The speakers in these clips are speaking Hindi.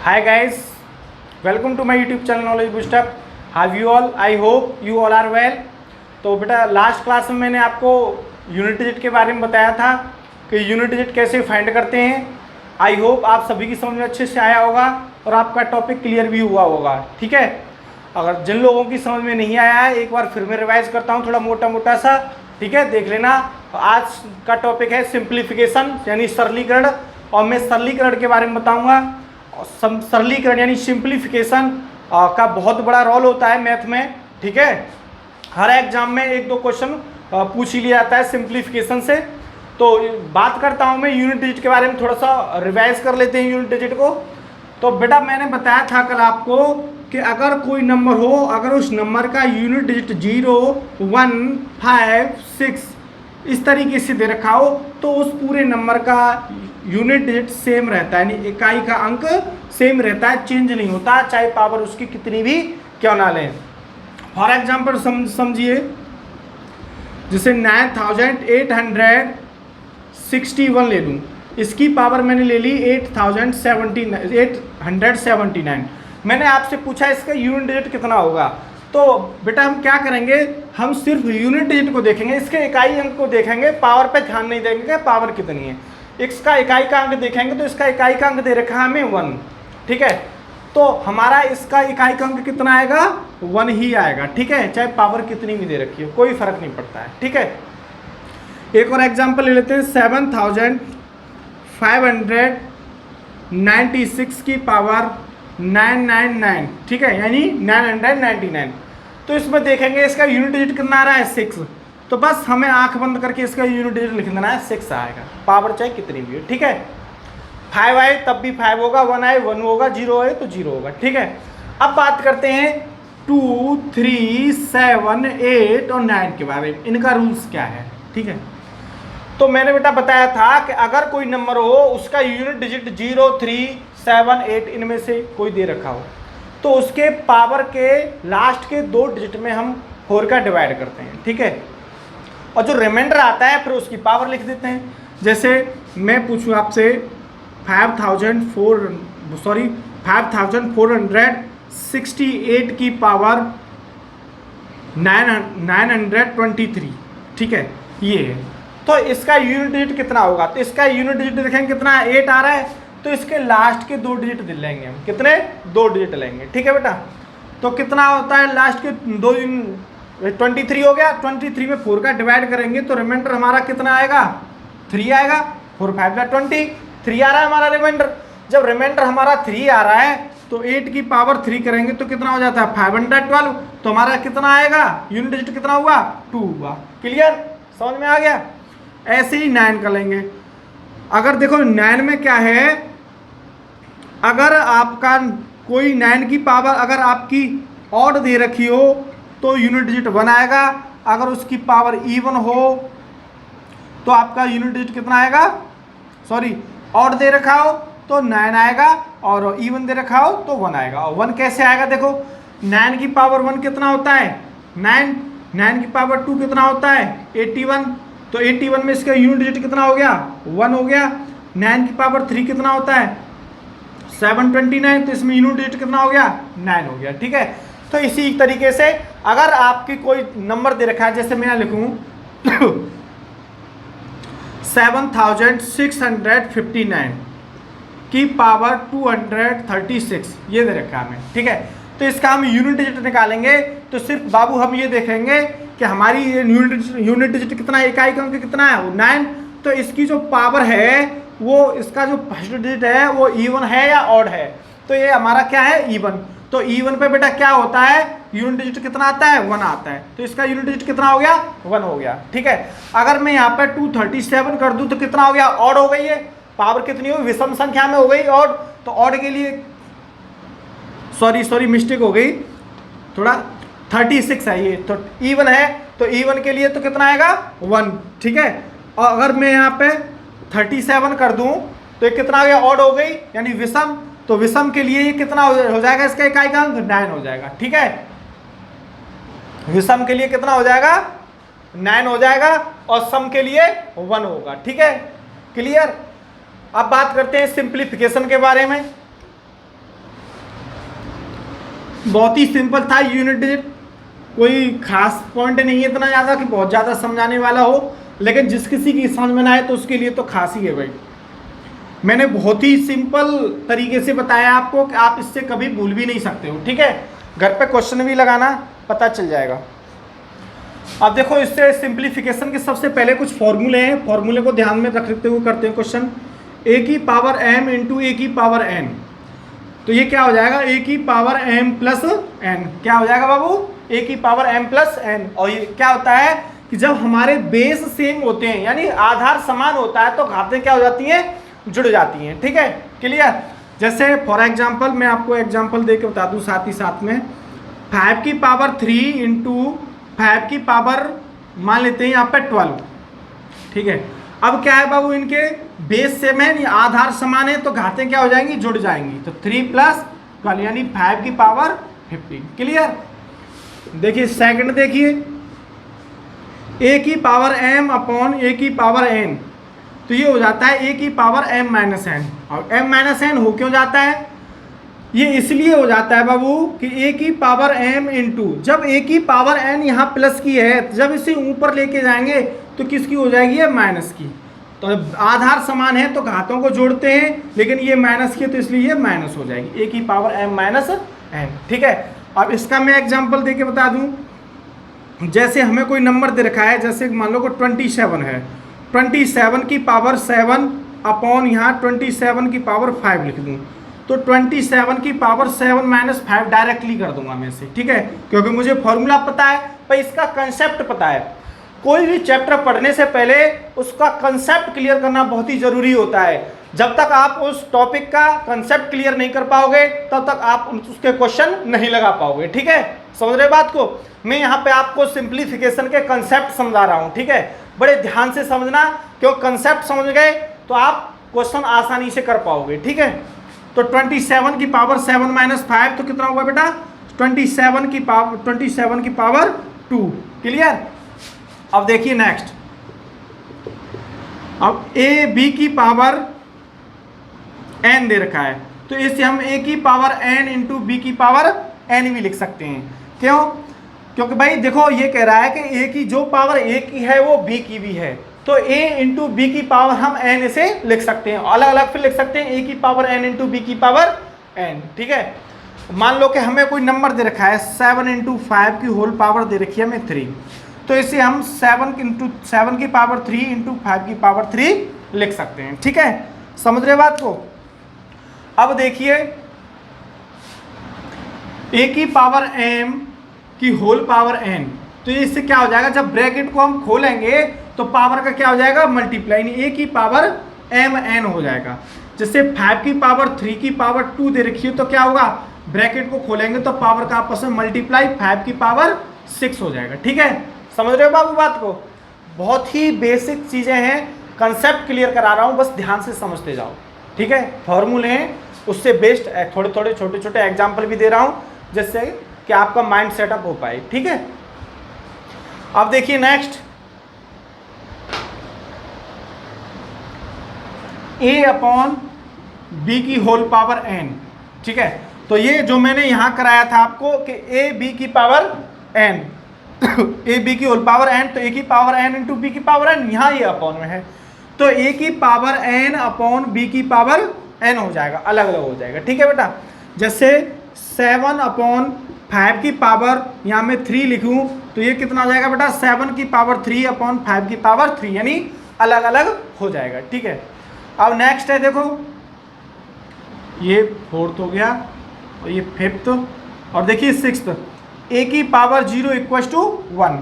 Hi guys, welcome to my YouTube channel Knowledge Booster. How you all? I hope you all are well. तो बेटा लास्ट क्लास में मैंने आपको यूनिट डिजिट के बारे में बताया था कि यूनिट डिजिट कैसे फाइंड करते हैं। आई होप आप सभी की समझ में अच्छे से आया होगा और आपका टॉपिक क्लियर भी हुआ होगा। ठीक है, अगर जिन लोगों की समझ में नहीं आया है एक बार फिर मैं रिवाइज करता हूँ थोड़ा मोटा मोटा सा। ठीक है, देख लेना। आज का टॉपिक है सिंप्लीफिकेशन यानी सरलीकरण, और मैं सरलीकरण के बारे में बताऊँगा। सरलीकरण यानी सिंप्लीफिकेशन का बहुत बड़ा रोल होता है मैथ में। ठीक है, हर एग्जाम में एक दो क्वेश्चन पूछ ही लिया जाता है सिंप्लीफिकेशन से। तो बात करता हूँ मैं यूनिट डिजिट के बारे में, थोड़ा सा रिवाइज कर लेते हैं यूनिट डिजिट को। तो बेटा मैंने बताया था कल आपको कि अगर कोई नंबर हो, अगर उस नंबर का यूनिट डिजिट 0, 1, 5, 6 इस तरीके से दे रखा हो तो उस पूरे नंबर का यूनिट डिजिट सेम रहता है, यानी इकाई का अंक सेम रहता है, चेंज नहीं होता, चाहे पावर उसकी कितनी भी क्यों ना लें। फॉर एग्जाम्पल समझिए, जैसे 9861 ले लूँ, इसकी पावर मैंने ले ली 879। मैंने आपसे पूछा इसका यूनिट डिजिट कितना होगा। तो बेटा हम क्या करेंगे, हम सिर्फ यूनिट डिजिट को देखेंगे, इसके इकाई अंक को देखेंगे, पावर पे ध्यान नहीं देंगे पावर कितनी है। इसका इकाई का अंक देखेंगे तो इसका इकाई का अंक दे रखा है हमें 1। ठीक है, तो हमारा इसका इकाई का अंक कितना आएगा, 1 ही आएगा। ठीक है, चाहे पावर कितनी भी दे रखी हो कोई फर्क नहीं पड़ता है। ठीक है, एक और एग्जांपल ले लेते हैं। 7596 की पावर 999। ठीक है, यानी 999। तो इसमें देखेंगे इसका यूनिट डिजिट कितना आ रहा है, 6। तो बस हमें आंख बंद करके इसका यूनिट डिजिट लिख देना है, 6 आएगा, पावर चाहे कितनी भी हो। ठीक है, 5 आए तब भी 5 होगा, 1 आए 1 होगा, 0 आए तो 0 होगा। ठीक है, अब बात करते हैं 2, 3, 7, 8 और 9 के बारे में, इनका रूल्स क्या है। ठीक है, तो मैंने बेटा बताया था कि अगर कोई नंबर हो उसका यूनिट डिजिट 0, 3, 7, 8 इनमें से कोई दे रखा हो तो उसके पावर के लास्ट के 2 डिजिट में हम 4 का डिवाइड करते हैं। ठीक है, और जो रिमाइंडर आता है फिर उसकी पावर लिख देते हैं। जैसे मैं पूछूं आपसे 5468 की पावर 923। ठीक है, ये है, तो इसका यूनिट डिजिट कितना होगा। तो इसका यूनिट डिजिट देखेंगे कितना है, 8 आ रहा है, तो इसके लास्ट के 2 डिजिट लेंगे हम, कितने, 2 डिजिट लेंगे। ठीक है बेटा, तो कितना होता है लास्ट के 2, 23 हो गया। 23 में 4 का डिवाइड करेंगे तो रिमाइंडर हमारा कितना आएगा, 3 आएगा। 4, 5 का 20, 3 आ रहा है हमारा रिमाइंडर। जब रिमाइंडर हमारा 3 आ रहा है तो 8 की पावर 3 करेंगे तो कितना हो जाता है, 512। तो हमारा कितना आएगा, यूनिट डिजिट कितना हुआ, 2 हुआ। क्लियर, समझ में आ गया। ऐसे ही 9 कर लेंगे। अगर देखो 9 में क्या है, अगर आपका कोई 9 की पावर अगर आपकी ऑड दे रखी हो तो यूनिट डिजिट 1 आएगा। अगर उसकी पावर इवन हो तो आपका यूनिट डिजिट कितना आएगा, सॉरी ऑड दे रखा हो तो 9 आएगा, और इवन दे रखा हो तो 1 आएगा। और 1 कैसे आएगा, देखो 9 की पावर 1 कितना होता है, 9 की पावर 2 कितना होता है, 81। तो 81 में इसका यूनिट डिजिट कितना हो गया, 1 हो गया। 9 की पावर 3 कितना होता है, 729। तो इसमें यूनिट डिजिट कितना हो गया, 9 हो गया। ठीक है, तो इसी तरीके से अगर आपकी कोई नंबर दे रखा है, जैसे मैं यहाँ लिखूँ 7659 की पावर 236, ये दे रखा है हमें। ठीक है, तो इसका हम यूनिट डिजिट निकालेंगे तो सिर्फ बाबू हम ये देखेंगे कि हमारी यूनिट डिजिट कितना है, इकाई का अंक कितना है, वो 9। तो इसकी जो पावर है वो, इसका जो फर्स्ट डिजिट है वो इवन है या ऑड है, तो ये हमारा क्या है, इवन। तो इवन पे बेटा क्या होता है, यूनिट डिजिट कितना आता है, 1 आता है। तो इसका यूनिट डिजिट कितना हो गया, 1 हो गया। ठीक है, अगर मैं यहाँ पे 237 कर दूं तो कितना हो गया, ऑड हो गई है। पावर कितनी हो, विषम संख्या में हो गई ऑड। तो ऑड के लिए सॉरी मिस्टेक हो गई थोड़ा, 36 है ये, तो इवन है, तो इवन के लिए तो कितना आएगा, 1। ठीक है, और अगर मैं यहाँ पे 37 कर दूं तो ये कितना आ गया, ऑड हो गई यानी विषम। तो विषम के लिए ये कितना हो जाएगा, इसका इकाई का अंक 9 हो जाएगा। ठीक है, विषम के लिए कितना हो जाएगा, 9 हो जाएगा, और सम के लिए 1 होगा। ठीक है, क्लियर। अब बात करते हैं सिंप्लीफिकेशन के बारे में। बहुत ही सिंपल था यूनिट डिजिट, कोई खास पॉइंट नहीं है इतना ज़्यादा कि बहुत ज़्यादा समझाने वाला हो, लेकिन जिस किसी की समझ में ना आए तो उसके लिए तो खास ही है भाई। मैंने बहुत ही सिंपल तरीके से बताया आपको कि आप इससे कभी भूल भी नहीं सकते हो, ठीक है। घर पे क्वेश्चन भी लगाना, पता चल जाएगा। अब देखो इससे सिंप्लीफिकेशन के सबसे पहले कुछ फॉर्मूले हैं, फॉर्मूले को ध्यान में रखते हुए करते हैं क्वेश्चन। ए की पावर m इंटू ए की पावर n, तो ये क्या हो जाएगा, ए की पावर m प्लस n, क्या हो जाएगा बाबू, ए की पावर m प्लस n। और ये क्या होता है कि जब हमारे बेस सेम होते हैं यानी आधार समान होता है तो घातें क्या हो जाती हैं, जुड़ जाती हैं, ठीक है, क्लियर। जैसे फॉर एग्जांपल मैं आपको एग्जांपल दे के बता दूं साथ ही साथ में, 5 की पावर 3 इंटू 5 की पावर मान लेते हैं यहाँ पे 12, ठीक है। अब क्या है बाबू, इनके बेस सेम है, आधार समान है तो घातें क्या हो जाएंगी, जुड़ जाएंगी। तो 3 प्लस 12 यानी 5 की पावर 15, क्लियर। देखिए सेकंड, देखिए ए की पावर m अपॉन ए की पावर n, तो ये हो जाता है ए की पावर m माइनस n। और m माइनस n हो क्यों जाता है, ये इसलिए हो जाता है बाबू कि ए की पावर m इंटू, जब ए की पावर n यहाँ प्लस की है, जब इसे ऊपर लेके जाएंगे तो किसकी हो जाएगी, ये माइनस की। तो आधार समान है तो घातों को जोड़ते हैं, लेकिन ये माइनस की है तो इसलिए ये माइनस हो जाएगी, ए की पावर m माइनस n, ठीक है। अब इसका मैं एग्जाम्पल दे के बता दूँ। जैसे हमें कोई नंबर दे रखा है, जैसे मान लो को 27 है, 27 की पावर 7 अपॉन यहाँ 27 की पावर 5 लिख दूँ, तो 27 की पावर 7 माइनस 5 डायरेक्टली कर दूंगा मैं से, ठीक है, क्योंकि मुझे फॉर्मूला पता है, पर इसका कंसेप्ट पता है। कोई भी चैप्टर पढ़ने से पहले उसका कंसेप्ट क्लियर करना बहुत ही जरूरी होता है। जब तक आप उस टॉपिक का कंसेप्ट क्लियर नहीं कर पाओगे तब तक आप उसके क्वेश्चन नहीं लगा पाओगे, ठीक है, समझ रहे बात को। मैं यहाँ पे आपको सिंप्लीफिकेशन के कंसेप्ट समझा रहा हूँ, ठीक है, बड़े ध्यान से समझना, क्यों कंसेप्ट समझ गए तो आप क्वेश्चन आसानी से कर पाओगे, ठीक है। तो 27 की पावर 7 माइनस 5 तो कितना होगा बेटा, 27 की पावर 2, क्लियर। अब देखिए नेक्स्ट, अब ए बी की पावर n दे रखा है, तो इससे हम a की पावर n इंटू बी की पावर n भी लिख सकते हैं। क्यों, क्योंकि भाई देखो ये कह रहा है कि a की जो पावर a की है वो b की भी है, तो a इंटू बी की पावर हम n से लिख सकते हैं, अलग अलग फिर लिख सकते हैं, a की पावर n इंटू बी की पावर n, ठीक है। मान लो कि हमें कोई नंबर दे रखा है 7 इंटू 5 की होल पावर दे रखी है हमें 3, तो इसे हम 7 की पावर 3 इंटू 5 की पावर 3 लिख सकते हैं, ठीक है, समझ रहे बात को। अब देखिए a की पावर m की होल पावर n, तो इससे क्या हो जाएगा, जब ब्रैकेट को हम खोलेंगे तो पावर का क्या हो जाएगा, मल्टीप्लाई, a की पावर mn हो जाएगा। जैसे 5 की पावर 3 की पावर 2 दे रखी है तो क्या होगा, ब्रैकेट को खोलेंगे तो पावर का आपस में मल्टीप्लाई 5 की पावर 6 हो जाएगा, ठीक है, समझ रहे हो बाबू बात को। बहुत ही बेसिक चीजें हैं, कंसेप्ट क्लियर करा रहा हूं, बस ध्यान से समझते जाओ, ठीक है। फॉर्मूले हैं, उससे बेस्ड थोड़े थोड़े छोटे छोटे एग्जाम्पल भी दे रहा हूं जिससे कि आपका माइंड सेटअप हो पाए, ठीक है। अब देखिए नेक्स्ट, a अपॉन बी की होल पावर n, ठीक है। तो ये जो मैंने यहां कराया था आपको कि a b की पावर n ए बी की होल पावर n, तो a की पावर n इंटू बी की पावर n, यहाँ ये अपॉन में है, तो a की पावर n अपॉन b की पावर n हो जाएगा, अलग अलग हो जाएगा, ठीक है बेटा। जैसे 7 अपॉन 5 की पावर यहाँ में 3 लिखूँ तो ये कितना हो जाएगा बेटा, 7 की पावर 3 अपॉन 5 की पावर 3, यानी अलग अलग हो जाएगा, ठीक है। अब नेक्स्ट है, देखो ये 4th हो गया और ये 5th, और देखिए 6th, a की पावर 0 इक्वल टू 1,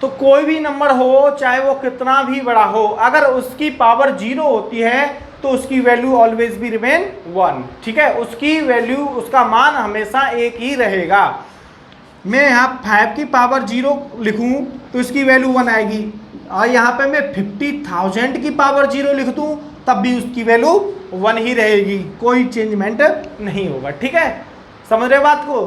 तो कोई भी नंबर हो चाहे वो कितना भी बड़ा हो, अगर उसकी पावर 0 होती है तो उसकी वैल्यू ऑलवेज भी रिमेन 1, ठीक है, उसकी वैल्यू, उसका मान हमेशा एक ही रहेगा। मैं यहाँ 5 की पावर 0 लिखूँ तो इसकी वैल्यू 1 आएगी, और यहाँ पे मैं 50,000 की पावर 0 लिख दूँ तब भी उसकी वैल्यू 1 ही रहेगी, कोई चेंजमेंट नहीं होगा, ठीक है, समझ रहे बात को।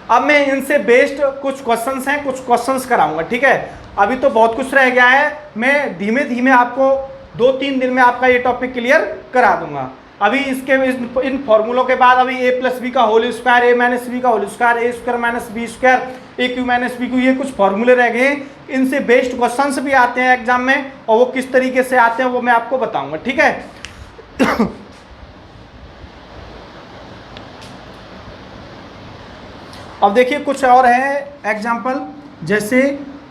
अब मैं इनसे बेस्ड कुछ क्वेश्चंस हैं, कुछ क्वेश्चंस कराऊंगा, ठीक है। अभी तो बहुत कुछ रह गया है, मैं धीमे धीमे आपको 2-3 दिन में आपका ये टॉपिक क्लियर करा दूंगा। अभी इसके इन फॉर्मूलों के बाद अभी a प्लस बी का होल स्क्वायर, ए माइनस बी का होल स्क्वायर, ए स्क्वायर माइनस बी स्क्वायर, ए क्यू माइनस बी क्यू, ये कुछ फॉर्मूले रह गए हैं। इनसे बेस्ड क्वेश्चंस भी आते हैं एग्जाम में, और वो किस तरीके से आते हैं वो मैं आपको बताऊंगा, ठीक है। अब देखिए कुछ और है एग्जाम्पल, जैसे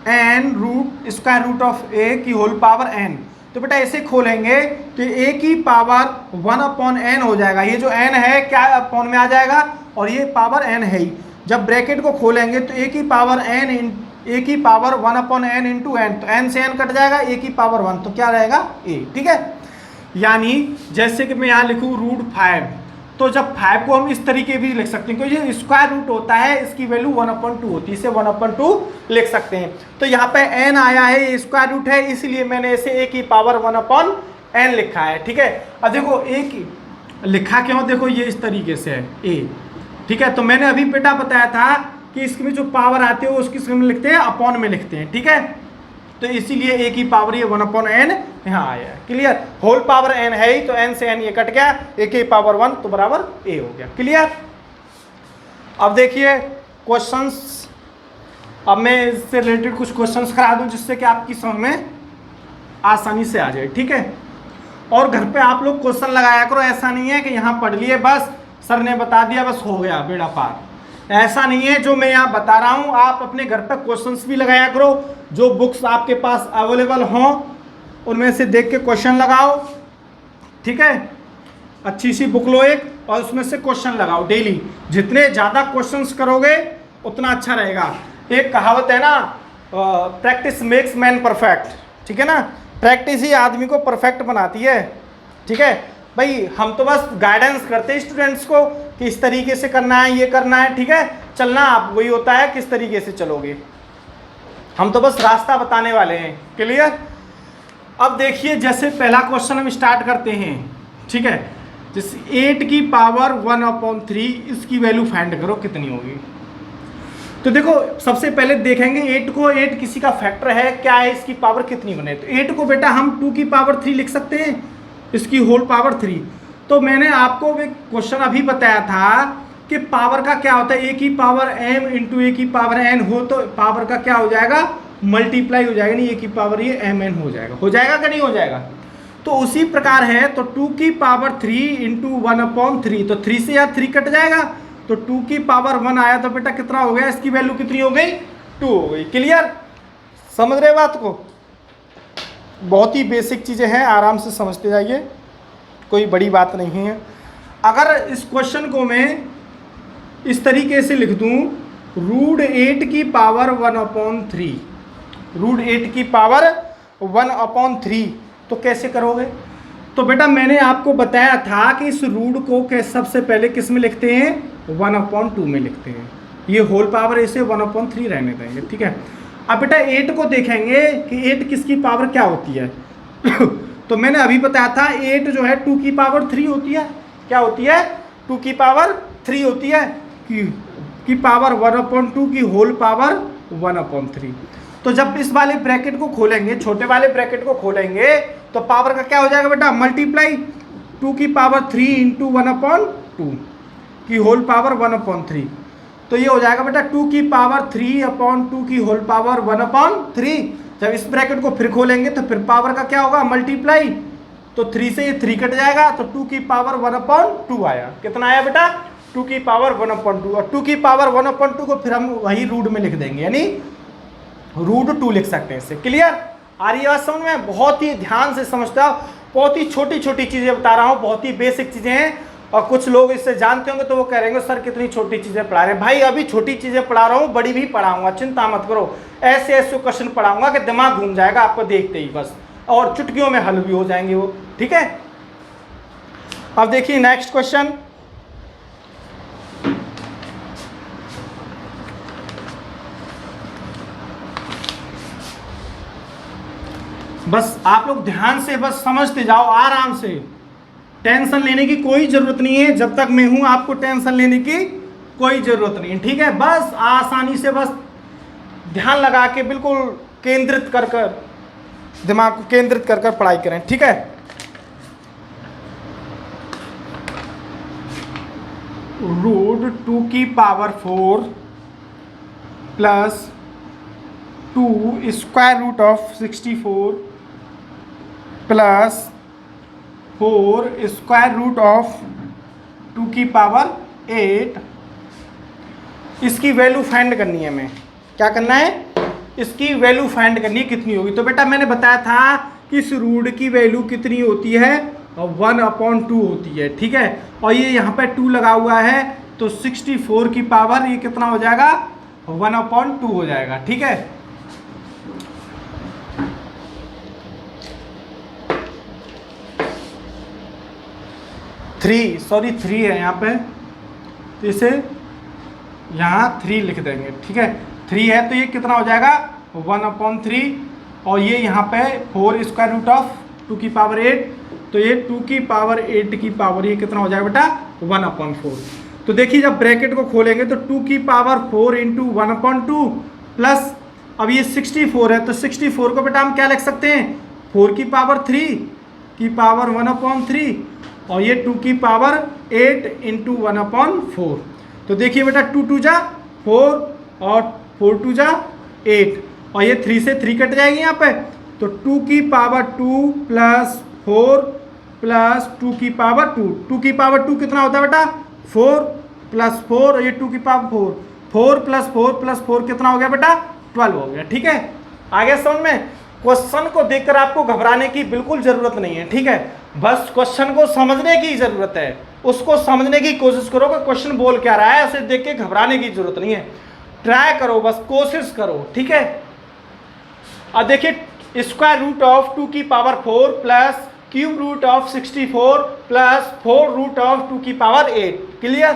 n root square root of a की होल पावर एन। तो बेटा ऐसे खोलेंगे तो ए की पावर 1/n हो जाएगा। ये जो n है क्या अपॉन में आ जाएगा, और ये पावर n है ही। जब ब्रैकेट को खोलेंगे तो ए की पावर 1/n इंटू n, तो n से n कट जाएगा, ए की पावर 1, तो क्या रहेगा a, ठीक है। यानी जैसे कि मैं यहाँ लिखूँ √5, तो जब 5 को हम इस तरीके भी लिख सकते हैं, क्योंकि ये स्क्वायर रूट होता है, इसकी वैल्यू 1/2 होती है, इसे 1/2 लिख सकते हैं। तो यहाँ पे n आया है, ये स्क्वायर रूट है, इसलिए मैंने इसे a की पावर 1/n लिखा है, ठीक है। अब देखो a की लिखा क्यों, देखो ये इस तरीके से है a, ठीक है। तो मैंने अभी बेटा बताया था कि इसमें जो पावर आती है वो उसकी में लिखते हैं, अपॉन में लिखते हैं, ठीक है। तो इसीलिए a की पावर ये 1/n यहाँ आया है, क्लियर। होल पावर n है ही, तो n से n ये कट गया, a की पावर 1 तो बराबर a हो गया, क्लियर। अब देखिए क्वेश्चंस, अब मैं इससे रिलेटेड कुछ क्वेश्चंस करा दूं जिससे कि आपकी समझ में आसानी से आ जाए, ठीक है। और घर पे आप लोग क्वेश्चन लगाया करो, ऐसा नहीं है कि यहाँ पढ़ लिए बस सर ने बता दिया बस हो गया बेड़ा पार, ऐसा नहीं है। जो मैं यहाँ बता रहा हूँ आप अपने घर पर क्वेश्चंस भी लगाया करो, जो बुक्स आपके पास अवेलेबल हों उनमें से देख के क्वेश्चन लगाओ, ठीक है। अच्छी सी बुक लो एक, और उसमें से क्वेश्चन लगाओ डेली। जितने ज़्यादा क्वेश्चंस करोगे उतना अच्छा रहेगा। एक कहावत है ना, प्रैक्टिस मेक्स मैन परफेक्ट, ठीक है ना। प्रैक्टिस ही आदमी को परफेक्ट बनाती है, ठीक है। भाई हम तो बस गाइडेंस करते हैं स्टूडेंट्स को कि इस तरीके से करना है, ये करना है, ठीक है। चलना आप वही होता है किस तरीके से चलोगे, हम तो बस रास्ता बताने वाले हैं, क्लियर। अब देखिए जैसे पहला क्वेश्चन हम स्टार्ट करते हैं, ठीक है। जैसे 8 की पावर 1/3, इसकी वैल्यू फाइंड करो कितनी होगी। तो देखो सबसे पहले देखेंगे 8 को, 8 किसी का फैक्टर है क्या है, इसकी पावर कितनी बने। तो 8 को बेटा हम 2 की पावर 3 लिख सकते हैं, इसकी होल पावर 3। तो मैंने आपको एक क्वेश्चन अभी बताया था कि पावर का क्या होता है, a की पावर m इंटू a की पावर n हो तो पावर का क्या हो जाएगा, मल्टीप्लाई हो जाएगा, नहीं a की पावर ये mn हो जाएगा कि नहीं हो जाएगा। तो उसी प्रकार है, तो 2 की पावर 3 इंटू 1/3, तो 3 से या 3 कट जाएगा, तो 2 की पावर 1 आया, तो बेटा कितना हो गया, इसकी वैल्यू कितनी हो गई, 2 हो गई, क्लियर। समझ रहे बात को, बहुत ही बेसिक चीज़ें हैं, आराम से समझते जाइए, कोई बड़ी बात नहीं है। अगर इस क्वेश्चन को मैं इस तरीके से लिख दूं, √8 की पावर 1/3, √8 की पावर 1/3, तो कैसे करोगे। तो बेटा मैंने आपको बताया था कि इस रूट को सबसे पहले किस में लिखते हैं, 1/2 में लिखते हैं। ये होल पावर इसे 1/3 रहने देंगे, ठीक है। अब बेटा 8 को देखेंगे कि 8 किसकी पावर क्या होती है। तो मैंने अभी बताया था 8 जो है 2 की पावर 3 होती है, क्या होती है, 2 की पावर 3 होती है, की पावर 1/2 की होल पावर 1/3। तो जब इस वाले ब्रैकेट को खोलेंगे, छोटे वाले ब्रैकेट को खोलेंगे, तो पावर का क्या हो जाएगा बेटा, मल्टीप्लाई 2 की पावर 3 इंटू 1/2 की होल पावर 1/3। तो ये हो जाएगा बेटा 2 की पावर 3/2 की होल पावर 1/3। जब इस ब्रैकेट को फिर खोलेंगे तो फिर पावर का क्या होगा, मल्टीप्लाई, तो 3 से ये 3 कट जाएगा, तो 2 की पावर 1/2 आया। कितना आया बेटा, 2 की पावर 1/2, और 2 की पावर 1/2 को फिर हम वही रूट में लिख देंगे, यानी √2 लिख सकते हैं इसे, क्लियर। आ रही है बात समझ में, बहुत ही ध्यान से समझता हूँ, बहुत ही छोटी छोटी चीज़ें बता रहा हूँ, बहुत ही बेसिक चीज़ें हैं। और कुछ लोग इससे जानते होंगे तो वो कह रहेंगे सर कितनी छोटी चीज़ें पढ़ा रहे हैं। भाई अभी छोटी चीज़ें पढ़ा रहा हूँ, बड़ी भी पढ़ाऊंगा, चिंता मत करो। ऐसे ऐसे क्वेश्चन पढ़ाऊंगा कि दिमाग घूम जाएगा आपको देखते ही बस, और चुटकियों में हल भी हो जाएंगे वो, ठीक है। अब देखिए नेक्स्ट क्वेश्चन, बस आप लोग ध्यान से बस समझते जाओ आराम से, टेंशन लेने की कोई ज़रूरत नहीं है। जब तक मैं हूं आपको टेंशन लेने की कोई ज़रूरत नहीं है, ठीक है। बस आसानी से बस ध्यान लगा के बिल्कुल केंद्रित कर कर, दिमाग को केंद्रित कर कर पढ़ाई करें, ठीक है। रूट 2 की पावर 4 प्लस 2 square root of 64 plus 4 square root of 2 की पावर 8। इसकी वैल्यू फाइंड करनी है हमें। क्या करना है? इसकी वैल्यू फाइंड करनी है, कितनी होगी। तो बेटा मैंने बताया था कि इस रूट की वैल्यू कितनी होती है, 1/2 होती है, ठीक है। और ये यहाँ पे 2 लगा हुआ है, तो 64 की पावर ये कितना हो जाएगा, 1/2 हो जाएगा, ठीक है। थ्री है यहाँ पे, तो इसे यहाँ 3 लिख देंगे, ठीक है। 3 है तो ये कितना हो जाएगा, 1/3। और ये यहाँ पे 4 स्क्वायर रूट ऑफ 2 की पावर 8, तो ये 2 की पावर 8 की पावर ये कितना हो जाएगा बेटा, 1/4। तो देखिए जब ब्रैकेट को खोलेंगे तो 2 की पावर 4 इंटू 1/2 प्लस, अब ये 64 है, तो 64 को बेटा हम क्या लिख सकते हैं, 4 की पावर 3 की पावर 1/3, और ये 2 की पावर 8 इंटू 1/4। तो देखिए बेटा 2 2 जा 4 और 4 2 जा 8, और ये 3 से 3 कट जाएगी यहाँ पे, तो 2 की पावर 2 प्लस 4 प्लस 2 की पावर 2, 2 की पावर 2 कितना होता है बेटा, 4 प्लस 4, और ये 2 की पावर 4, 4 प्लस 4 प्लस 4 कितना हो गया बेटा, 12 हो गया, ठीक है। आगे समझ में। क्वेश्चन को देखकर आपको घबराने की बिल्कुल जरूरत नहीं है, ठीक है। बस क्वेश्चन को समझने की जरूरत है, उसको समझने की कोशिश करो कि क्वेश्चन बोल क्या रहा है, उसे देख के घबराने की जरूरत नहीं है। ट्राई करो, बस कोशिश करो, ठीक है। अब देखिए स्क्वायर रूट ऑफ 2 की power 4 plus cube root of 64 plus 4 root of 2 की पावर 8, क्लियर।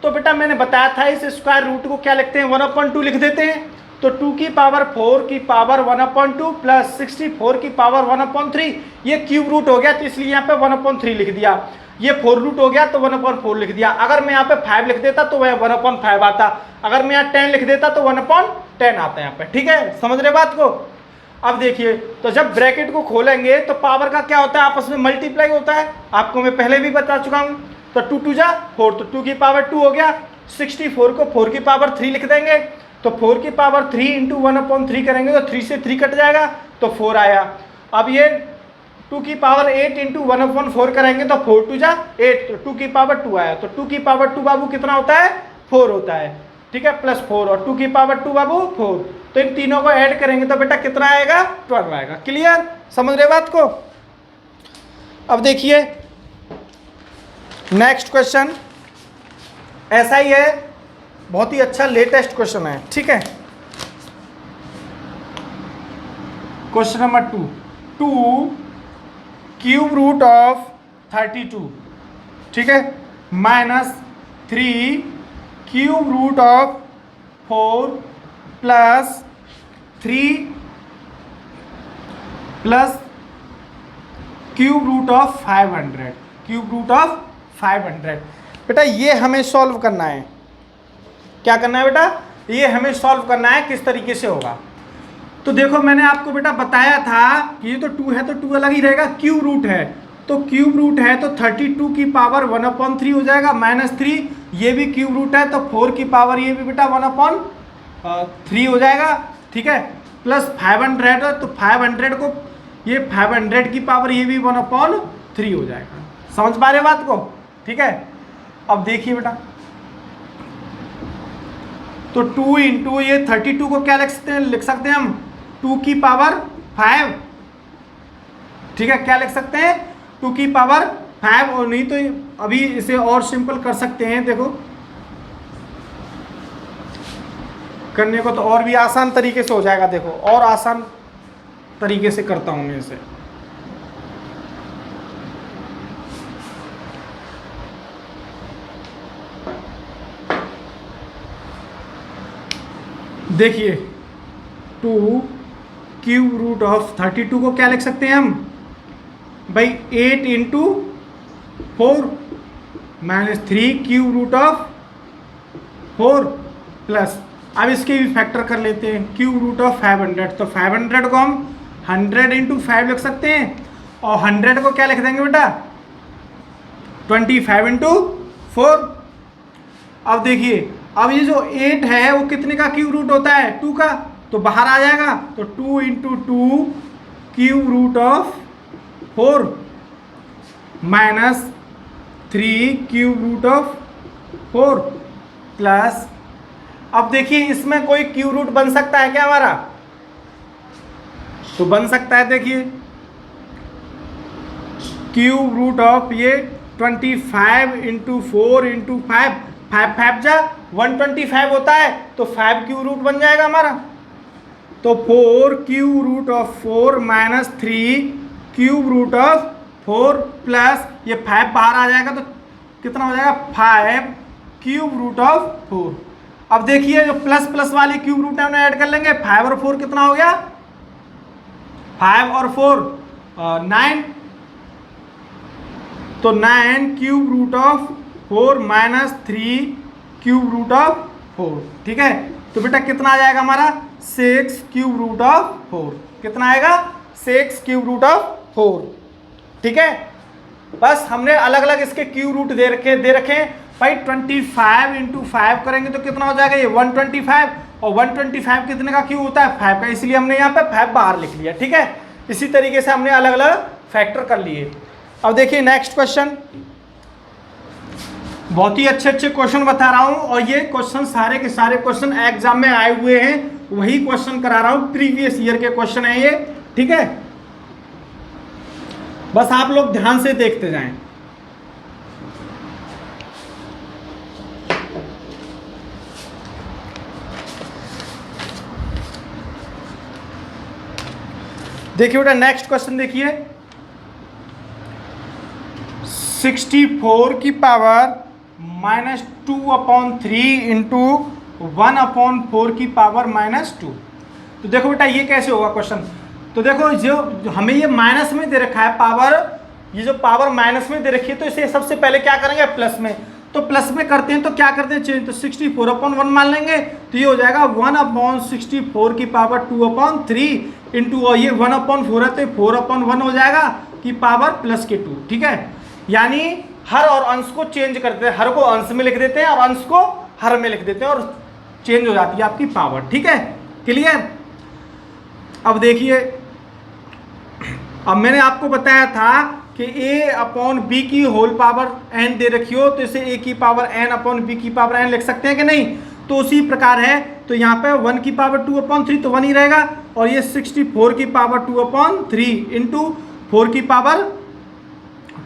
तो बेटा मैंने बताया था इस स्क्वायर रूट को क्या लिखते हैं, 1/2 लिख देते हैं। तो 2 की पावर 4 की पावर 1/2 प्लस 64 की पावर 1/3, ये क्यूब रूट हो गया तो इसलिए यहाँ पे 1/3 लिख दिया। ये 4 रूट हो गया तो 1/4 लिख दिया। अगर मैं यहाँ पे 5 लिख देता तो वह 1/5 आता, अगर मैं यहाँ 10 लिख देता तो 1/10 आता यहाँ पे, ठीक है। समझ रहे बात को। अब देखिए तो जब ब्रैकेट को खोलेंगे तो पावर का क्या होता है, आपस में मल्टीप्लाई होता है, आपको मैं पहले भी बता चुका हूँ। तो 2 2 जा 4, तो 2 की पावर 2 हो गया, 64 को 4 की पावर 3 लिख देंगे, तो 4 की पावर 3 इंटू 1/3 करेंगे तो 3 से 3 कट जाएगा, तो 4 आया। अब ये 2 की पावर 8 इंटू 1/4 करेंगे तो 4 2 जा 8, तो 2 की पावर 2 आया, तो 2 की पावर 2 बाबू कितना होता है, 4 होता है, ठीक है, प्लस 4, और 2 की पावर 2 बाबू 4, तो इन तीनों को ऐड करेंगे तो बेटा कितना आएगा, 12 आएगा, क्लियर। समझ रहे बात को। अब देखिए नेक्स्ट क्वेश्चन ऐसा ही है, बहुत ही अच्छा लेटेस्ट क्वेश्चन है, ठीक है। Question number 2 cube root of 32, ठीक है, minus 3 cube root of 4 plus 3 plus cube root of 500, cube root of 500। बेटा ये हमें सॉल्व करना है। क्या करना है बेटा, ये हमें सॉल्व करना है, किस तरीके से होगा। तो देखो मैंने आपको बेटा बताया था कि ये तो 2 है तो 2 अलग ही रहेगा, क्यूब रूट है तो क्यूब रूट है तो 32 की पावर 1/3 हो जाएगा, माइनस 3, ये भी क्यूब रूट है तो 4 की पावर ये भी बेटा 1/3 हो जाएगा, ठीक है, प्लस 500 है तो 500 को ये 500 की पावर ये भी 1/3 हो जाएगा। समझ पा रहे बात को, ठीक है। अब देखिए बेटा तो 2 इंटू ये 32 को क्या लिख सकते हैं हम, 2 की पावर 5, ठीक है, क्या लिख सकते हैं, 2 की पावर 5, और नहीं तो अभी इसे और सिंपल कर सकते हैं। देखो करने को तो और भी आसान तरीके से हो जाएगा, देखो और आसान तरीके से करता हूं मैं इसे। देखिए 2 क्यूब रूट ऑफ 32 को क्या लिख सकते हैं हम भाई, 8 into 4 minus 3 cube root of 4 plus, अब इसके भी फैक्टर कर लेते हैं, क्यूब रूट ऑफ 500, तो 500 को हम 100 इंटू 5 लिख सकते हैं, और 100 को क्या लिख देंगे बेटा 25 इंटू 4, अब देखिए, अब ये जो 8 है वो कितने का क्यूब रूट होता है? 2 का, तो बाहर आ जाएगा, तो 2 into 2 cube root of 4 minus 3 cube root of 4 plus, अब देखिए इसमें कोई क्यूब रूट बन सकता है क्या हमारा? तो बन सकता है, देखिए क्यूब रूट ऑफ ये 25 इंटू 4 इंटू 5, 5 जा 125 होता है, तो 5 क्यूब रूट बन जाएगा हमारा। तो 4 cube root of 4 minus 3 cube root of 4 plus ये 5 बाहर आ जाएगा, तो कितना हो जाएगा? 5 क्यूब रूट ऑफ 4। अब देखिए जो प्लस प्लस वाली क्यूब रूट है उन्हें ऐड कर लेंगे, 5 और 4 कितना हो गया? 5 और 4 9, तो 9 cube root of 4 minus 3 cube root of 4, ठीक है। तो बेटा कितना आ जाएगा हमारा? 6 क्यूब रूट ऑफ 4, कितना आएगा? 6 क्यूब रूट ऑफ 4, ठीक है। बस हमने अलग अलग इसके क्यूब रूट दे रखे भाई। 25 इंटू 5 करेंगे तो कितना हो जाएगा? ये 125, और 125 कितने का क्यूब होता है? 5 का, इसलिए हमने यहाँ पे 5 बाहर लिख लिया, ठीक है। इसी तरीके से हमने अलग अलग फैक्टर कर लिए। अब देखिए नेक्स्ट क्वेश्चन, बहुत ही अच्छे अच्छे क्वेश्चन बता रहा हूं, और ये क्वेश्चन सारे के सारे क्वेश्चन एग्जाम में आए हुए हैं, वही क्वेश्चन करा रहा हूं, प्रीवियस ईयर के क्वेश्चन है ये, ठीक है। बस आप लोग ध्यान से देखते जाएं। देखिए बेटा नेक्स्ट क्वेश्चन देखिए, 64 की पावर -2/3 इंटू 1/4 की पावर -2। तो देखो बेटा ये कैसे होगा क्वेश्चन? तो देखो जो हमें ये माइनस में दे रखा है पावर, ये जो पावर माइनस में दे रखी है, तो इसे सबसे पहले क्या करेंगे? प्लस में। तो प्लस में करते हैं तो क्या करते हैं? चेंज, तो 64/1 मान लेंगे, तो ये हो जाएगा 1/64 की पावर 2/3 इंटू, और ये 1/4 है तो 4/1 हो जाएगा की पावर प्लस के 2, ठीक है। यानी हर और अंश को चेंज करते हैं, हर को अंश में लिख देते हैं और अंश को हर में लिख देते हैं, और चेंज हो जाती है आपकी पावर, ठीक है। क्लियर? अब देखिए, अब मैंने आपको बताया था कि a/b की होल पावर n दे रखी हो तो इसे a की पावर n/b की पावर n लिख सकते हैं कि नहीं? तो उसी प्रकार है, तो यहाँ पे 1 की पावर 2/3 तो 1 ही रहेगा, और ये 64 की पावर 2/3 इंटू 4 की पावर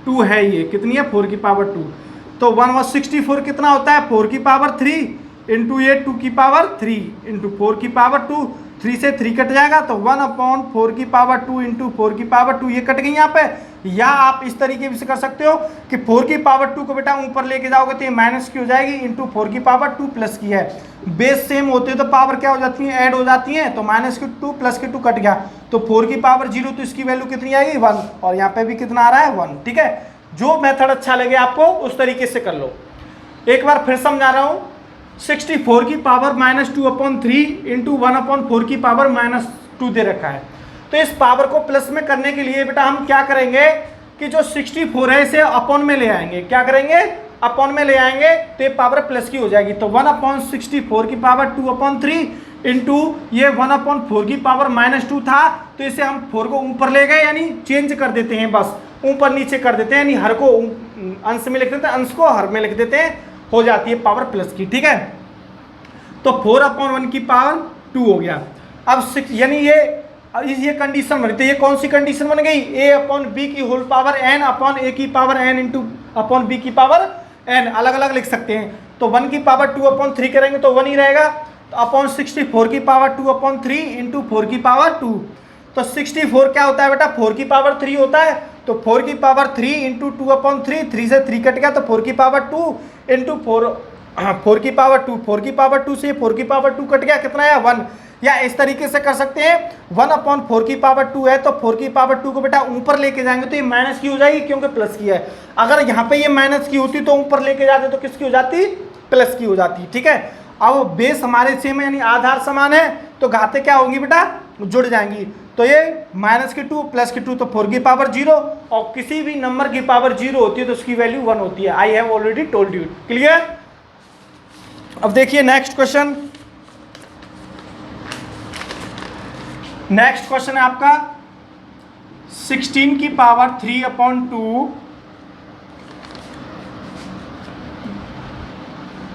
2 है, ये कितनी है? 4 की पावर 2, तो 1/64 कितना होता है? 4 की पावर 3 इंटू ये 2 की पावर 3 इंटू 4 की पावर 2, 3 से 3 कट जाएगा, तो 1/4 की पावर 2 इंटू 4 की पावर 2 ये कट गई यहाँ पे। या आप इस तरीके से कर सकते हो कि 4 की पावर 2 को बेटा ऊपर लेके जाओगे तो ये माइनस की हो जाएगी, इंटू 4 की पावर 2 प्लस की है। बेस सेम होते तो पावर क्या हो जाती है? ऐड हो जाती है, तो माइनस की 2 प्लस की 2 कट गया, तो 4 की पावर 0, तो इसकी वैल्यू कितनी आएगी? 1, और यहाँ पे भी कितना आ रहा है? 1, ठीक है। जो मेथड अच्छा लगे आपको उस तरीके से कर लो। एक बार फिर समझा रहा हूँ, 64 की पावर -2/3 इंटू 1/4 की पावर -2 दे रखा है। तो इस पावर को प्लस में करने के लिए बेटा हम क्या करेंगे कि जो 64 है इसे अपॉन में ले आएंगे। क्या करेंगे? अपॉन में ले आएंगे, तो ये पावर प्लस की हो जाएगी, तो 1/64 की पावर 2/3 इंटू ये 1/4 की पावर -2 था, तो इसे हम 4 को ऊपर ले गए, यानी चेंज कर देते हैं, बस ऊपर नीचे कर देते हैं, यानी हर को अंश में लिख देते हैं, अंश को हर में लिख देते हैं, हो जाती है पावर प्लस की, ठीक है। तो 4/1 की पावर 2 हो गया। अब 6, यानी ये कंडीशन बनी, तो ये कौन सी कंडीशन बन गई? a/b की होल पावर n/a की power n into upon b की पावर n, अलग अलग लिख सकते हैं। तो 1 की पावर 2/3 करेंगे तो 1 ही रहेगा, तो अपॉन 64 की पावर 2/3 इंटू 4 की पावर 2, तो 64 क्या होता है बेटा? 4 की पावर 3 होता है, तो 4 की पावर 3 इंटू 2/3, 3 से 3 कट गया, तो 4 की पावर 2 इंटू 4 की पावर 2, 4 की पावर 2 से 4 की पावर 2 कट गया, कितना है? 1। या इस तरीके से कर सकते हैं, 1/4 की पावर 2 है, तो 4 की पावर 2 को बेटा ऊपर लेके जाएंगे तो ये माइनस की हो जाएगी, क्योंकि प्लस की है। अगर यहाँ पे ये माइनस की होती तो ऊपर लेके जाते तो किसकी हो जाती? प्लस की हो जाती, ठीक है। अब बेस हमारे सेम है, यानी आधार समान है, तो घाते क्या होंगी बेटा? जुड़ जाएंगी। तो ये माइनस की 2 प्लस की 2, तो 4 की पावर 0, और किसी भी नंबर की पावर 0 होती है तो उसकी वैल्यू 1 होती है। I have already told you. Clear? अब देखिए नेक्स्ट क्वेश्चन। नेक्स्ट क्वेश्चन है आपका 16 की पावर 3/2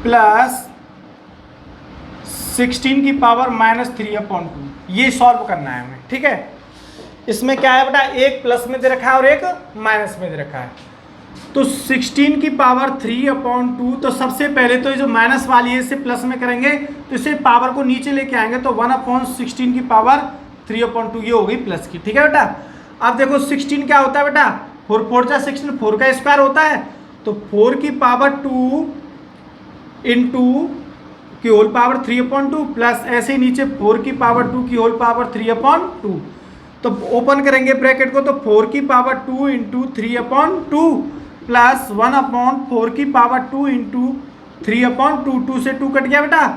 प्लस 16 की पावर -3/2, ये सॉल्व करना है हमें। ठीक है, इसमें क्या है बेटा, एक प्लस में दे रखा है और एक माइनस में दे रखा है। तो 16 की पावर 3/2, तो सबसे पहले तो ये जो माइनस वाली है इसे प्लस में करेंगे, तो इसे पावर को नीचे लेके आएंगे, तो 1/16 की पावर 3/2 ये हो गई प्लस की। ठीक है बेटा, अब देखो 16 क्या होता है बेटा, 4 4 जा 16, 4 का स्क्वायर होता है, तो 4 की पावर 2 इंटू की होल पावर 3/2 प्लस ऐसे ही नीचे 4 की पावर 2 की होल पावर 3/2, तो ओपन करेंगे ब्रैकेट को, तो 4 की पावर 2 इंटू 3/2 प्लस 1/4 की पावर 2 इंटू 3/2, 2 से 2 कट गया बेटा,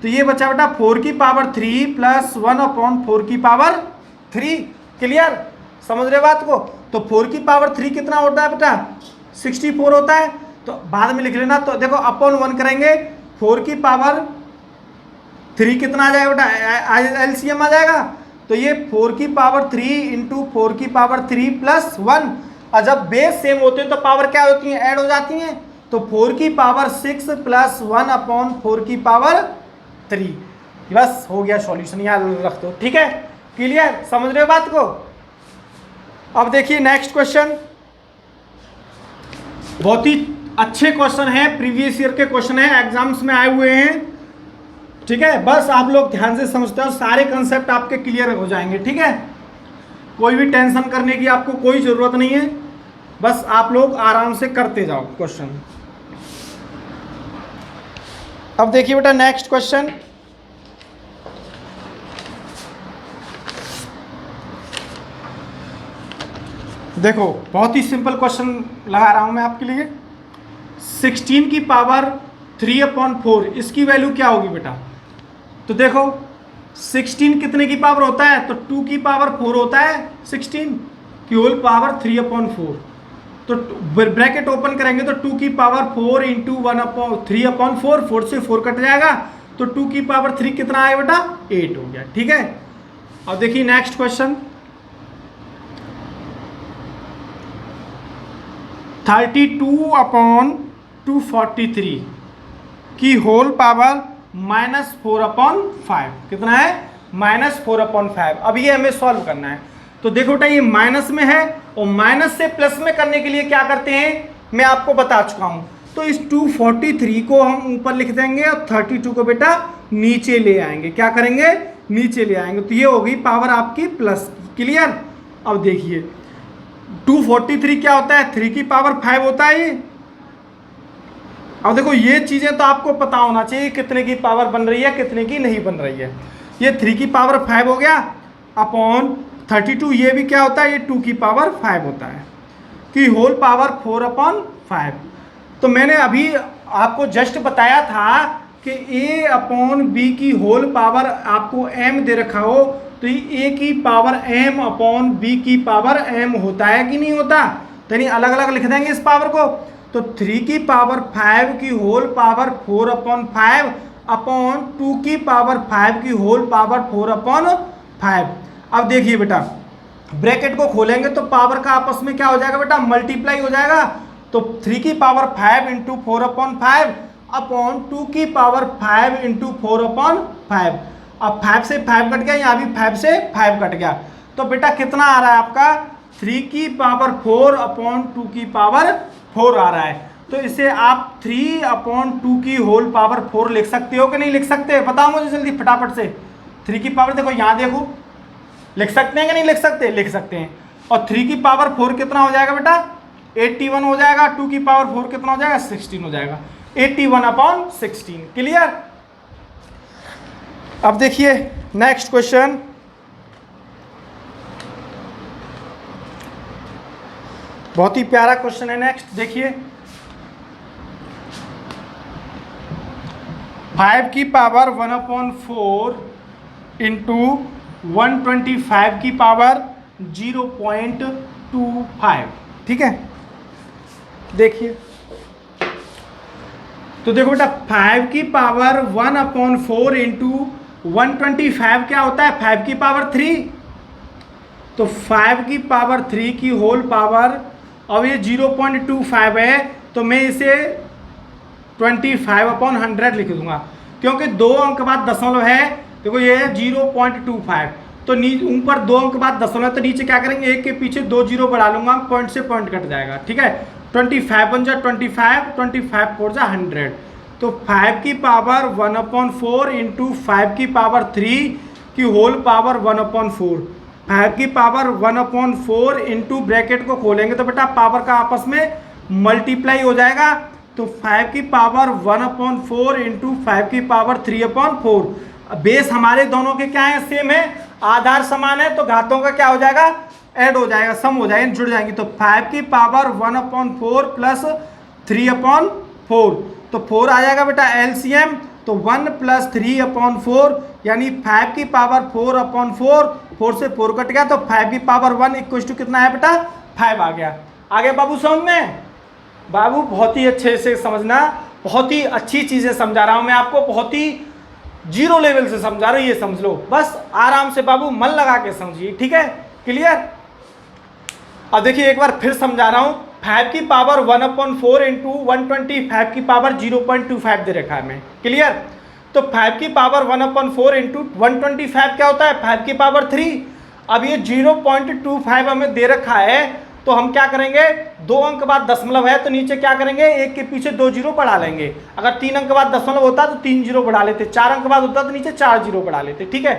तो ये बचा बेटा 4 की पावर 3 प्लस 1/4 की पावर 3। क्लियर, समझ रहे बात को। तो 4 की पावर 3 कितना होता है बेटा, 64 होता है, तो बाद में लिख लेना। तो देखो अपॉन 1 करेंगे, 4 की पावर 3 कितना आ जाएगा बेटा, एलसीएम आ जाएगा, तो ये 4 की पावर 3 इंटू 4 की पावर 3 प्लस 1, और जब बेस सेम होते हैं तो पावर क्या होती है, ऐड हो जाती हैं, तो 4 की पावर 6 प्लस 1/4 की पावर 3। बस हो गया सॉल्यूशन, यहाँ रख दो। ठीक है, क्लियर, समझ रहे हो बात को। अब देखिए नेक्स्ट क्वेश्चन, बहुत ही अच्छे क्वेश्चन है, प्रीवियस ईयर के क्वेश्चन है, एग्जाम्स में आए हुए हैं। ठीक है, बस आप लोग ध्यान से समझते हो, सारे कंसेप्ट आपके क्लियर हो जाएंगे। ठीक है, कोई भी टेंशन करने की आपको कोई ज़रूरत नहीं है, बस आप लोग आराम से करते जाओ क्वेश्चन। अब देखिए बेटा नेक्स्ट क्वेश्चन, देखो बहुत ही सिंपल क्वेश्चन लगा रहा हूं मैं आपके लिए। 16 की पावर 3/4 इसकी वैल्यू क्या होगी बेटा, तो देखो 16 कितने की पावर होता है, तो 2 की पावर 4 होता है, 16 की होल पावर 3/4, तो ब्रैकेट ओपन करेंगे तो 2 की पावर 4 इंटू 3/4, 4 से 4 कट जाएगा, तो 2 की पावर 3 कितना आया बेटा, 8 हो गया। ठीक है, अब देखिए नेक्स्ट क्वेश्चन, 32/243 की होल पावर -4/5, कितना है, -4/5। अब ये हमें सॉल्व करना है, तो देखो बेटा ये माइनस में है, और माइनस से प्लस में करने के लिए क्या करते हैं, मैं आपको बता चुका हूं। तो इस 243 को हम ऊपर लिख देंगे और 32 को बेटा नीचे ले आएंगे। क्या करेंगे, नीचे ले आएंगे, तो ये हो गई पावर आपकी प्लस। क्लियर, अब देखिए 243 क्या होता है, 3 की पावर 5 होता है ये। अब देखो ये चीज़ें तो आपको पता होना चाहिए, कितने की पावर बन रही है, कितने की नहीं बन रही है। ये 3 की पावर 5 हो गया अपॉन 32, ये भी क्या होता है, ये 2 की पावर 5 होता है, कि होल पावर 4/5। तो मैंने अभी आपको जस्ट बताया था कि a/b की होल पावर आपको m दे रखा हो, तो ये a की पावर m/b की पावर m होता है कि नहीं होता, तो यानी अलग अलग लिख देंगे इस पावर को। तो 3 की पावर 5 की होल पावर 4/5 अपॉन 2 की पावर 5 की होल पावर 4/5। अब देखिए बेटा ब्रैकेट को खोलेंगे तो पावर का आपस में क्या हो जाएगा बेटा, मल्टीप्लाई हो जाएगा, तो 3 की पावर 5 इंटू 4/5 अपॉन 2 की पावर 5 इंटू 4/5। अब 5 से 5 कट गया, यहाँ भी 5 से 5 कट गया, तो बेटा कितना आ रहा है आपका, 3 की पावर 4 अपॉन 2 की पावर 4 आ रहा है। तो इसे आप 3/2 की होल पावर 4 लिख सकते हो कि नहीं लिख सकते, बताओ मुझे जल्दी फटाफट से। 3 की पावर देखो यहाँ देखो, लिख सकते हैं कि नहीं लिख सकते, लिख सकते हैं। और 3 की पावर 4 कितना हो जाएगा बेटा, 81 हो जाएगा, 2 की पावर 4 कितना हो जाएगा, 16 हो जाएगा, 81/16। क्लियर, अब देखिए नेक्स्ट क्वेश्चन, बहुत ही प्यारा क्वेश्चन है। नेक्स्ट देखिए 5 की पावर 1/4 इंटू 125 की पावर 0.25। ठीक है, देखिए तो देखो बेटा 5 की पावर 1/4 इंटू 125 क्या होता है 5 की पावर 3। तो 5 की पावर 3 की होल पावर, अब ये 0.25 है तो मैं इसे 25/100 लिख दूंगा, क्योंकि 2 अंक बाद दशमलव है। देखो ये है 0.25, तो ऊपर 2 अंक बाद दशमलव, तो नीचे क्या करेंगे, एक के पीछे 2 जीरो बढ़ा लूंगा, पॉइंट से पॉइंट कट जाएगा। ठीक है, 25 बन जा 25, 25 4 जा 100। तो 5 की पावर 1/4 इंटू 5 की पावर 3 की होल पावर 1/4, 5 की पावर 1/4 इंटू ब्रैकेट को खोलेंगे तो बेटा पावर का आपस में मल्टीप्लाई हो जाएगा। तो 5 की पावर 1/4 इंटू 5 की पावर 3/4, बेस हमारे दोनों के क्या है, सेम है, आधार समान है, तो घातों का क्या हो जाएगा, ऐड हो जाएगा, सम हो जाएगा, जुड़ जाएंगे। तो 5 की पावर 1/4 प्लस 3/4, तो 4 आ जाएगा बेटा एलसीएम, तो 1 + 3/4 यानी 5 की पावर 4/4, 4 से 4 कट गया, तो 5 की पावर 1 इक्वल टू कितना है बेटा 5 आ गया। आगे बाबू समझ में, बाबू बहुत ही अच्छे से समझना, बहुत ही अच्छी चीजें समझा रहा हूं मैं आपको, बहुत ही जीरो लेवल से समझा रहा हूं, ये समझ लो, बस आराम से बाबू मन लगा के समझिए। ठीक है, क्लियर। अब देखिए एक बार फिर समझा रहा हूं, 5 की पावर 1/4 इंटू 125 की पावर 0.25 दे रखा है मैं, क्लियर। तो 5 की पावर 1/4 इंटू 125 क्या होता है 5 की पावर 3। अब ये 0.25 हमें दे रखा है, तो हम क्या करेंगे, 2 अंक बाद दशमलव है तो नीचे क्या करेंगे, एक के पीछे 2 जीरो बढ़ा लेंगे। अगर 3 अंक बाद दशमलव होता तो 3 जीरो बढ़ा लेते, 4 अंक बाद होता तो नीचे 4 जीरो बढ़ा लेते। ठीक है,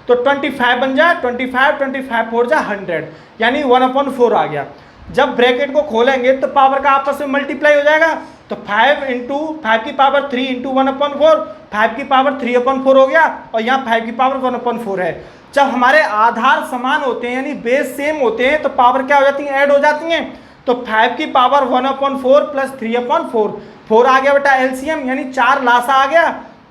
तो 25 बन जाए 25, 25 4 जा 100, यानी 1/4 आ गया। जब ब्रैकेट को खोलेंगे तो पावर का आपस में मल्टीप्लाई हो जाएगा, तो 5 की पावर 3 इंटू 1/4, 5 की पावर 3/4 हो गया, और यहाँ 5 की पावर 1/4 है। जब हमारे आधार समान होते हैं यानी बेस सेम होते हैं तो पावर क्या हो जाती है, ऐड हो जाती हैं। तो 5 की पावर 1/4 प्लस 3/4, 4 आ गया बेटा एलसीएम, यानी 4 लासा आ गया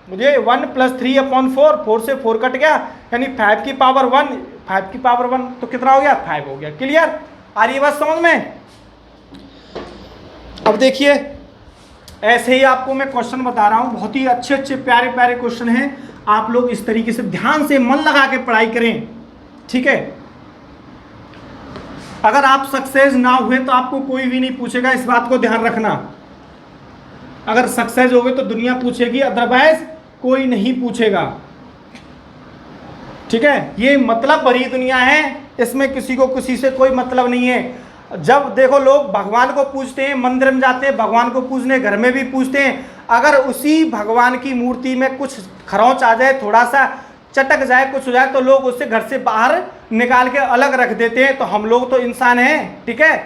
मुझे, 1 + 3/4, 4 से 4 कट गया, यानी 5 की पावर 1, 5 की पावर 1 तो कितना हो गया 5 हो गया। क्लियर, आ रही है बात समझ में। अब देखिए ऐसे ही आपको मैं क्वेश्चन बता रहा हूं, बहुत ही अच्छे अच्छे प्यारे प्यारे क्वेश्चन हैं, आप लोग इस तरीके से ध्यान से मन लगा के पढ़ाई करें। ठीक है, अगर आप सक्सेस ना हुए तो आपको कोई भी नहीं पूछेगा, इस बात को ध्यान रखना। अगर सक्सेस हो गए तो दुनिया पूछेगी, अदरवाइज कोई नहीं पूछेगा। ठीक है, ये मतलब भरी दुनिया है, इसमें किसी को किसी से कोई मतलब नहीं है। जब देखो लोग भगवान को पूजते हैं, मंदिर में जाते हैं भगवान को पूजने, घर में भी पूजते हैं, अगर उसी भगवान की मूर्ति में कुछ खरोंच आ जाए, थोड़ा सा चटक जाए, कुछ हो जाए, तो लोग उससे घर से बाहर निकाल के अलग रख देते हैं। तो हम लोग तो इंसान हैं, ठीक है,